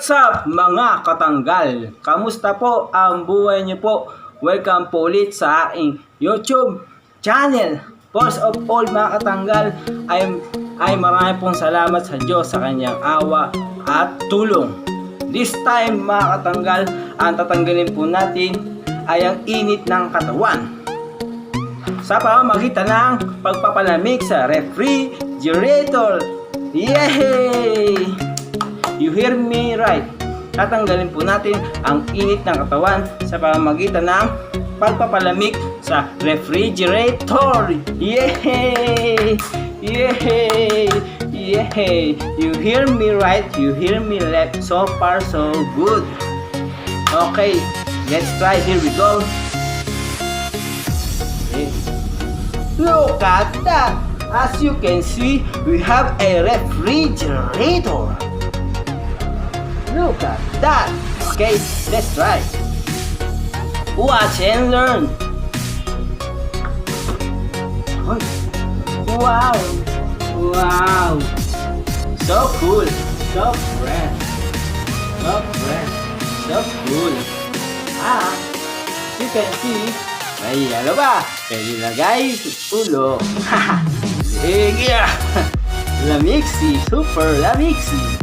What's up mga katanggal? Kamusta po ang buhay niyo po? Welcome po ulit sa aking YouTube channel. First of all mga katanggal, ay marami pong salamat sa Diyos sa kanyang awa at tulong. This time mga katanggal, ang tatanggalin po natin ay ang init ng katawan sa pamamagitan ng pagpapalamig sa refrigerator. Yay! You hear me right. Tatanggalin po natin ang init ng katawan sa pamamagitan ng pagpapalamig sa refrigerator. Yay! Yay! Yay! You hear me right, you hear me left. So far so good. Okay, let's try. Here we go. Okay. Look at that. As you can see, we have a refrigerator. Look at that. Okay, let's try. Watch and learn. Wow. Wow. So cool. So fresh. So fresh. So cool. As you can see, may ano ba? Pwede lagay sa ulo. Sige. Lamixi. Super lamixi.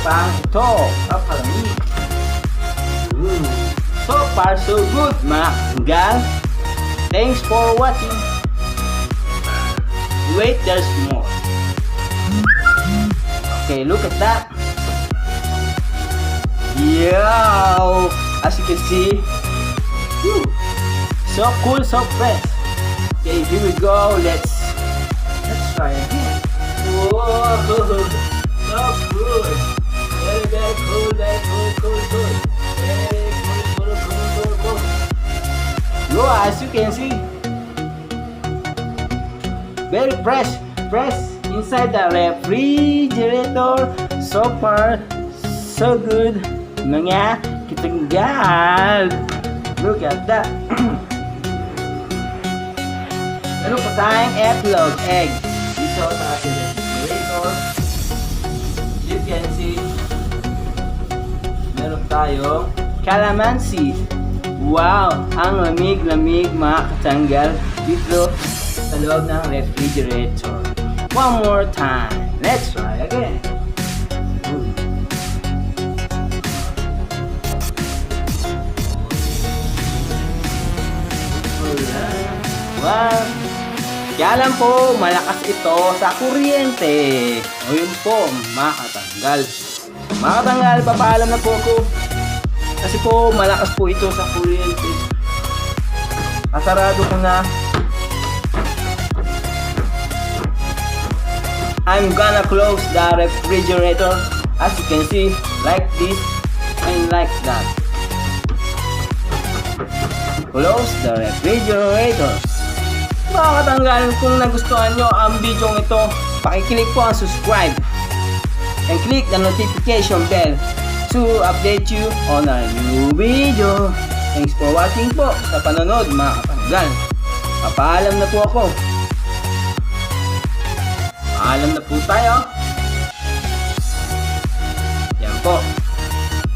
Pang ito, kapalamig. So far so good mga katanggal. Thanks for watching. Wait, there's more. Okay, look at that. Yeah, as you can see, so cool, so fresh. Okay, here we go. Let's try again. Whoa, so good. Very cool, very cool. Very cool. Yo, as you can see, very fresh inside the refrigerator. So far, so good, mga katanggal. Look at that. Meron pa tayong etlog, egg. Dito sa ating refrigerator. You can see, meron tayong calamansi. Wow! Ang lamig-lamig mga katanggal dito sa loob ng refrigerator. One more time. Let's try again. Wow! Kaya lang po, malakas ito sa kuryente. O yun po, mga katanggal. Mga katanggal, papaalam na po ako. Kasi po, malakas po ito sa kuryente. Kasarado ko na. I'm gonna close the refrigerator. As you can see, like this and like that. Close the refrigerator. Mga katanggal, kung nagustuhan nyo ang video ito, pakiclick po ang subscribe and click the notification bell to update you on our new video. Thanks for watching po sa panonood mga katanggal. Papaalam na po ako. Paalam na po tayo. Yan po.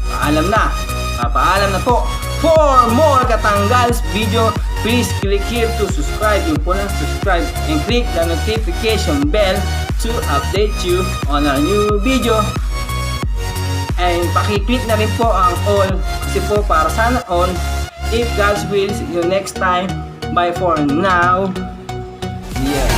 Paalam na. Papaalam na po. For more katanggals video, please click here to subscribe. Yung po lang subscribe and click the notification bell to update you on our new video. And pakiclick na rin po ang all kasi po para sana all. If God's will, see you next time. Bye for now. Yeah.